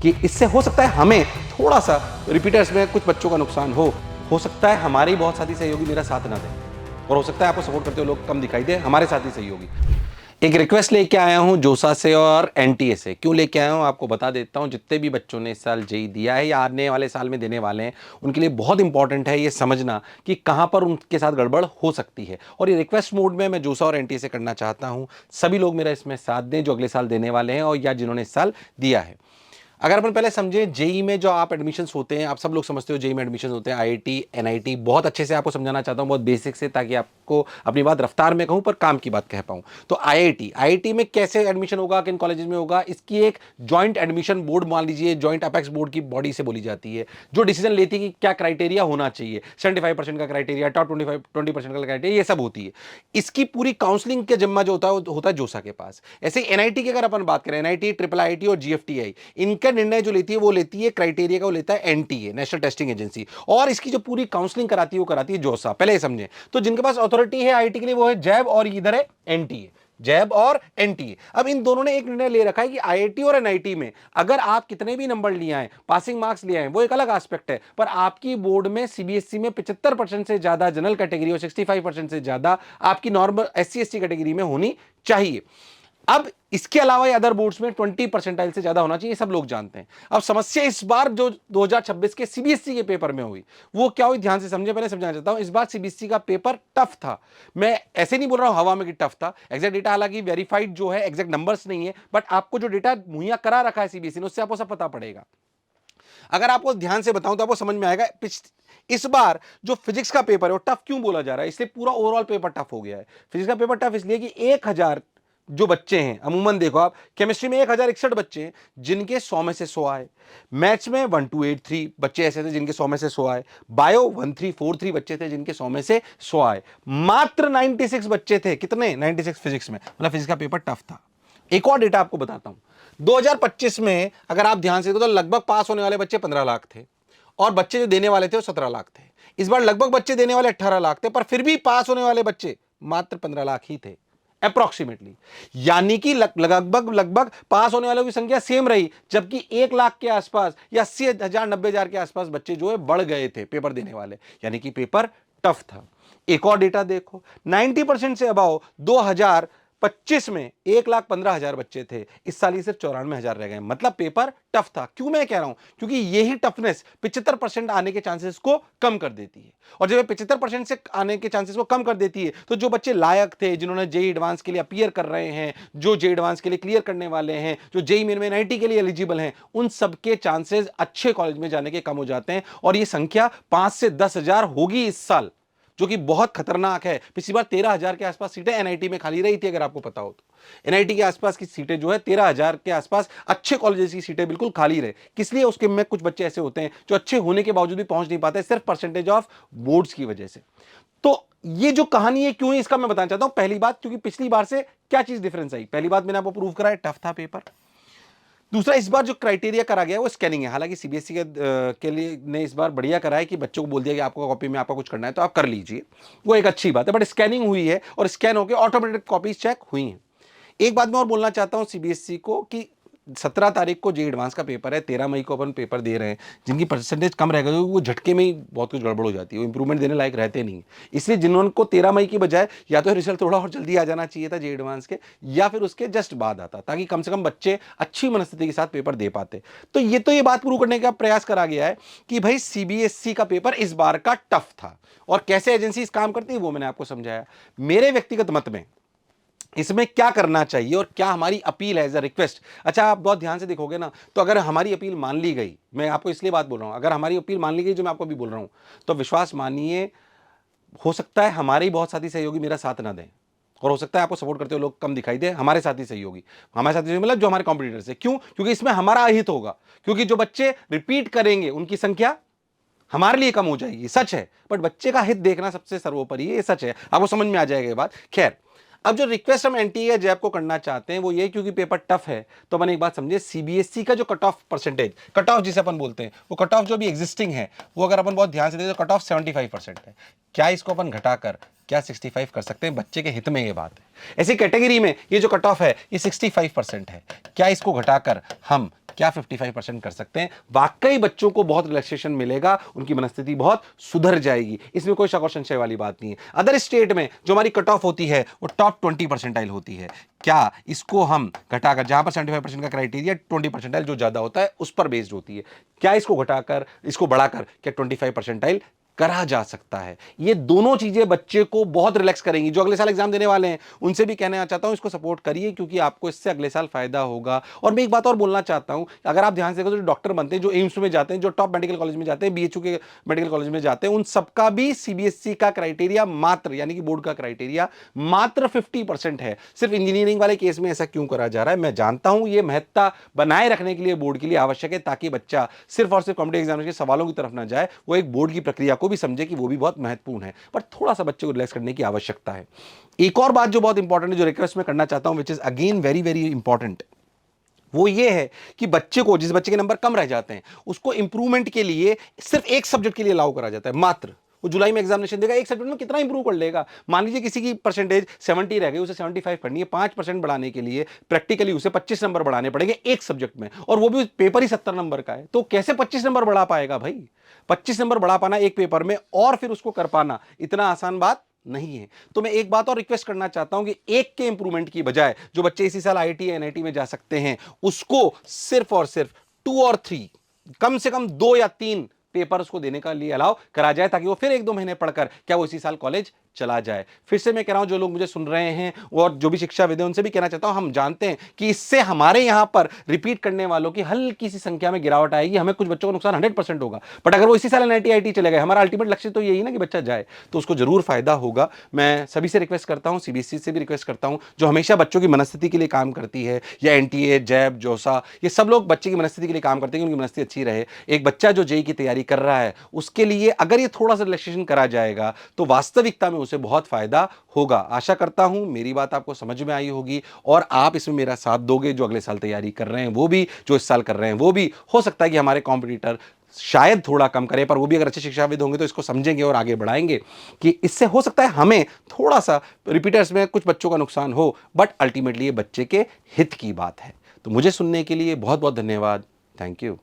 कि इससे हो सकता है हमें थोड़ा सा रिपीटर्स में कुछ बच्चों का नुकसान हो सकता है हमारे ही बहुत साथी सहयोगी मेरा साथ ना दें, और हो सकता है आपको सपोर्ट करते हुए लोग कम दिखाई दे, हमारे साथी सहयोगी। एक रिक्वेस्ट लेके आया हूं जोसा से और एनटीए से। क्यों लेके आया हूं आपको बता देता हूं। जितने भी बच्चों ने इस साल जेई दिया है या आने वाले साल में देने वाले हैं, उनके लिए बहुत इंपॉर्टेंट है ये समझना कि कहां पर उनके साथ गड़बड़ हो सकती है। और ये रिक्वेस्ट मोड में मैं जोसा और एनटीए से करना चाहता हूं, सभी लोग मेरा इसमें साथ दें जो अगले साल देने वाले हैं और या जिन्होंने इस साल दिया है। अगर अपन पहले समझें जेई में जो आप एडमिशन्स होते हैं, आप सब लोग समझते हो जेई में एडमिशन्स होते हैं आईआईटी एनआईटी। बहुत अच्छे से आपको समझाना चाहता हूं, बहुत बेसिक से, ताकि आपको अपनी बात रफ्तार में कहूं पर काम की बात कह पाऊं। तो आईआईटी में कैसे एडमिशन होगा, किन कॉलेजेस में होगा, इसकी एक जॉइंट एडमिशन बोर्ड मान लीजिए, जॉइंट अपेक्स बोर्ड की बॉडी से बोली जाती है, जो डिसीजन लेती है कि क्या क्राइटेरिया होना चाहिए। 75% का क्राइटेरिया, टॉप 20% का क्राइटेरिया, ये सब होती है। इसकी पूरी काउंसलिंग का जिम्मा जो होता है जोसा के पास। ऐसे एनआईटी की अगर अपन बात करें, एनआईटी, ट्रिपल आईटी और जीएफटीआई, इनका निर्णय जो लेती है वो लेती है क्राइटेरिया का, वो लेता है एनटीए, नेशनल टेस्टिंग एजेंसी। और इसकी जो पूरी काउंसलिंग कराती है वो कराती है जोसा। पहले समझें, तो जिनके पास अथॉरिटी है आईटी के लिए वो है जैब, और इधर है एनटीए, जैब और एनटीए। अब इन दोनों ने एक निर्णय ले रखा है कि आईआईटी और एनआईटी में अगर आप कितने भी नंबर लिए आए, पासिंग मार्क्स लिए आए, वो एक अलग एस्पेक्ट है, पर आपकी बोर्ड में सीबीएसई में 75% से ज्यादा जनरल कैटेगरी और 65% से ज्यादा आपकी नॉर्मल एससी एसटी कैटेगरी में होनी चाहिए। अब इसके अलावा अदर बोर्ड्स में 20% से ज्यादा होना चाहिए, सब लोग जानते हैं। अब समस्या इस बार जो 2026 के सीबीएसई के पेपर में हुई, वो क्या हुई, ध्यान से समझे, पहले समझाना चाहता हूं। इस बार सीबीएसई का पेपर टफ था। मैं ऐसे नहीं बोल रहा हूं हवा में कि टफ था, एग्जैक्ट डेटा हालांकि वेरीफाइड जो है, एग्जैक्ट नंबर्स नहीं है, बट आपको जो डेटा मुहैया करा रखा है सीबीएसई ने, उससे आपको सब पता पड़ेगा। अगर आपको ध्यान से बताऊं तो आपको समझ में आएगा। इस बार जो फिजिक्स का पेपर है वो टफ क्यों बोला जा रहा है, इसलिए पूरा ओवरऑल पेपर टफ हो गया है। फिजिक्स का पेपर टफ इसलिए कि 1000 जो बच्चे हैं, अमूमन देखो आप, केमिस्ट्री में 1061 बच्चे हैं जिनके 100 में से 100 आए। मैथ्स में 1283 बच्चे ऐसे थे जिनके 100 में से 100 आए। बायो 1343 बच्चे थे जिनके 100 में से 100 आए। मात्र 96 बच्चे थे, कितने, 96 फिजिक्स में, मतलब फिजिक्स का पेपर टफ था। एक और डेटा आपको बताता हूं, 2025 में अगर आप ध्यान से देखो तो लगभग पास होने वाले बच्चे 15 लाख थे, और बच्चे जो देने वाले थे वो 17 लाख थे। इस बार लगभग बच्चे देने वाले 18 लाख थे, पर फिर भी पास होने वाले बच्चे मात्र 15 लाख ही थे अप्रोक्सीमेटली। यानी कि लगभग पास होने वालों की संख्या सेम रही, जबकि 1 लाख के आसपास या 80,000 90,000 के आसपास बच्चे जो है बढ़ गए थे पेपर देने वाले, यानी कि पेपर टफ था। एक और डेटा देखो, 90% से अबाव 2025 में 1,15,000 बच्चे थे, इस साल ये सिर्फ 94,000 रह गए। मतलब पेपर टफ था। क्यों मैं कह रहा हूं, क्योंकि यही टफनेस 75% आने के चांसेस को कम कर देती है। और जब 75% से आने के चांसेस को कम कर देती है, तो जो बच्चे लायक थे, जिन्होंने जेई एडवांस के लिए अपीयर कर रहे हैं, जो जेई एडवांस के लिए क्लियर करने वाले हैं, जो जेई मेन में एनआईटी के लिए एलिजिबल हैं, उन सबके चांसेस अच्छे कॉलेज में जाने के कम हो जाते हैं। और ये संख्या 5 से 10,000 होगी इस साल, जो कि बहुत खतरनाक है। पिछली बार 13,000 के आसपास सीटें एनआईटी में खाली रही थी, अगर आपको पता हो तो। एनआईटी के आसपास की सीटें जो है 13,000 के आसपास अच्छे कॉलेजेस की सीटें बिल्कुल खाली रहे। किस लिए, उसके में कुछ बच्चे ऐसे होते हैं जो अच्छे होने के बावजूद भी पहुंच नहीं पाते, सिर्फ परसेंटेज ऑफ बोर्ड्स की वजह से। तो ये जो कहानी है क्यों है, इसका मैं बताना चाहता हूं। पहली बात, क्योंकि पिछली बार से क्या चीज डिफरेंस आई, पहली बात मैंने आपको प्रूव करा है, टफ था पेपर। दूसरा, इस बार जो क्राइटेरिया करा गया है वो स्कैनिंग है। हालांकि सीबीएसई के लिए ने इस बार बढ़िया करा है कि बच्चों को बोल दिया कि आपको कॉपी में आपका कुछ करना है तो आप कर लीजिए, वो एक अच्छी बात है। बट स्कैनिंग हुई है और स्कैन होकर ऑटोमेटिक कॉपीज चेक हुई हैं। एक बात मैं और बोलना चाहता हूं सीबीएसई को कि 17 तारीख को जेई एडवांस का पेपर है, 13 मई को अपन पेपर दे रहे हैं। जिनकी परसेंटेज कम रहेगा वो झटके में ही बहुत कुछ गड़बड़ हो जाती है, वो इंप्रूवमेंट देने लायक रहते नहीं। इसलिए जिन्होंने 13 मई की बजाय या तो रिजल्ट थोड़ा और जल्दी आ जाना चाहिए था जेई एडवांस के, या फिर उसके जस्ट बाद आता, ताकि कम से कम बच्चे अच्छी मनस्थिति के साथ पेपर दे पाते। तो ये बात प्रूव करने का प्रयास करा गया है कि भाई सीबीएसई का पेपर इस बार का टफ था। और कैसे एजेंसीज काम करती है वो मैंने आपको समझाया। मेरे व्यक्तिगत मत में इसमें क्या करना चाहिए और क्या हमारी अपील है एज अ रिक्वेस्ट। अच्छा, आप बहुत ध्यान से देखोगे ना, तो अगर हमारी अपील मान ली गई, मैं आपको इसलिए बात बोल रहा हूं, अगर हमारी अपील मान ली गई जो मैं आपको अभी बोल रहा हूं, तो विश्वास मानिए, हो सकता है हमारे ही बहुत साथी सहयोगी मेरा साथ ना दें, और हो सकता है आपको सपोर्ट करते हुए लोग कम दिखाई दे, हमारे साथी सहयोगी, हमारे साथी सहयोगी मतलब जो हमारे कॉम्पिटिटर्स है। क्यों, क्योंकि इसमें हमारा हित होगा, क्योंकि जो बच्चे रिपीट करेंगे उनकी संख्या हमारे लिए कम हो जाएगी, सच है। बट बच्चे का हित देखना सबसे सर्वोपरि है, ये सच है, आपको समझ में आ जाएगा ये बात। खैर, अब जो रिक्वेस्ट हम एनटीए या जैब को करना चाहते हैं वो ये, क्योंकि पेपर टफ है, तो मैंने एक बात समझिए, सीबीएसई का जो cut off percentage, cut off जिसे अपन बोलते हैं, वो कट ऑफ जो भी एग्जिस्टिंग है, वो अगर अपन बहुत ध्यान से देखें तो कट ऑफ 75% है। क्या इसको अपन घटाकर क्या 65 कर सकते हैं, बच्चे के हित में ये बात है। ऐसी कैटेगरी में ये जो कट ऑफ है ये 65% है, क्या इसको घटाकर हम क्या 55% कर सकते हैं? वाकई बच्चों को बहुत रिलैक्सेशन मिलेगा, उनकी मनस्थिति बहुत सुधर जाएगी, इसमें कोई शक और संशय वाली बात नहीं है। अदर स्टेट में जो हमारी कट ऑफ होती है वो टॉप 20 परसेंटाइल होती है, क्या इसको हम घटाकर, जहां पर 75% का क्राइटेरिया 20 परसेंटाइल जो ज्यादा होता है उस पर बेस्ड होती है, क्या इसको घटाकर, इसको बढ़ाकर क्या 25 परसेंटाइल करा जा सकता है? ये दोनों चीजें बच्चे को बहुत रिलैक्स करेंगी। जो अगले साल एग्जाम देने वाले हैं उनसे भी कहना चाहता हूं इसको सपोर्ट करिए, क्योंकि आपको इससे अगले साल फायदा होगा। और मैं एक बात और बोलना चाहता हूं, अगर आप ध्यान से देखो, जो डॉक्टर बनते हैं, जो एम्स में जाते हैं, जो टॉप मेडिकल कॉलेज में जाते हैं, बीएचयू के मेडिकल कॉलेज में जाते हैं, उन सबका भी सीबीएसई का क्राइटेरिया मात्र, यानी कि बोर्ड का क्राइटेरिया मात्र 50% है। सिर्फ इंजीनियरिंग वाले केस में ऐसा क्यों करा जा रहा है? मैं जानता हूं ये महत्ता बनाए रखने के लिए बोर्ड के लिए आवश्यक है, ताकि बच्चा सिर्फ और सिर्फ कॉम्पिटिटिव एग्जामिनेशन के सवालों की तरफ ना जाए, वो एक बोर्ड की प्रक्रिया को भी समझे कि वो भी बहुत महत्वपूर्ण है। पर थोड़ा सा बच्चे को रिलैक्स करने की आवश्यकता है। एक और बात जो बहुत इंपॉर्टेंट है, जो रिक्वेस्ट में करना चाहता हूं, which is again very very important, वो ये है कि बच्चे को, जिस बच्चे के नंबर कम रह जाते हैं, उसको इंप्रूवमेंट के लिए सिर्फ एक सब्जेक्ट के लिए अलाउ करा जाता है मात्र। वो जुलाई में एग्जामिनेशन देगा, एक सब्जेक्ट में कितना इंप्रूव कर लेगा? मान लीजिए किसी की परसेंटेज 70 रह गई, उसे 75 करनी है, 5% बढ़ाने के लिए प्रैक्टिकली उसे 25 नंबर बढ़ाने पड़ेंगे एक सब्जेक्ट में, और वो भी पेपर ही 70 नंबर का है। तो कैसे 25 नंबर बढ़ा पाएगा भाई? 25 नंबर बढ़ा पाना एक पेपर में और फिर उसको कर पाना इतना आसान बात नहीं है। तो मैं एक बात और रिक्वेस्ट करना चाहता हूं कि एक के इंप्रूवमेंट की बजाय, जो बच्चे इसी साल आईआईटी या एनआईटी में जा सकते हैं, उसको सिर्फ और सिर्फ 2 और 3, कम से कम 2 या 3 पेपर उसको देने का लिए अलाउ करा जाए, ताकि वो फिर 1-2 महीने पढ़कर क्या वो इसी साल कॉलेज चला जाए। फिर से मैं कह रहा हूं, जो लोग मुझे सुन रहे हैं और जो भी शिक्षाविद हैं, उनसे भी कहना चाहता हूं, हम जानते हैं कि इससे हमारे यहां पर रिपीट करने वालों की हल्की सी संख्या में गिरावट आएगी, हमें कुछ बच्चों को नुकसान 100% होगा। बट अगर वो इसी साल एनआईटी आईआईटी चले गए, हमारा अल्टीमेट लक्ष्य तो यही ना कि बच्चा जाए, तो उसको जरूर फायदा होगा। मैं सभी से रिक्वेस्ट करता हूं, सीबीएसई से भी रिक्वेस्ट करता हूं, जो हमेशा बच्चों की मनस्थिति के लिए काम करती है, या एनटीए, जैब, जोसा, ये सब लोग बच्चे की मनस्थिति के लिए काम करते हैं कि उनकी मनस्थिति अच्छी रहे। एक बच्चा जो जेईई की तैयारी कर रहा है, उसके लिए अगर ये थोड़ा सा रिलैक्सेशन करा जाएगा तो वास्तविकता में उसे बहुत फायदा होगा। आशा करता हूं मेरी बात आपको समझ में आई होगी और आप इसमें मेरा साथ दोगे। जो अगले साल तैयारी कर रहे हैं वो भी, जो इस साल कर रहे हैं वो भी, हो सकता है कि हमारे कॉम्पिटिटर शायद थोड़ा कम करें, पर वो भी अगर अच्छे शिक्षाविद होंगे तो इसको समझेंगे और आगे बढ़ाएंगे कि इससे हो सकता है हमें थोड़ा सा रिपीटर्स में कुछ बच्चों का नुकसान हो, बट अल्टीमेटली ये बच्चे के हित की बात है। तो मुझे सुनने के लिए बहुत बहुत धन्यवाद। Thank you.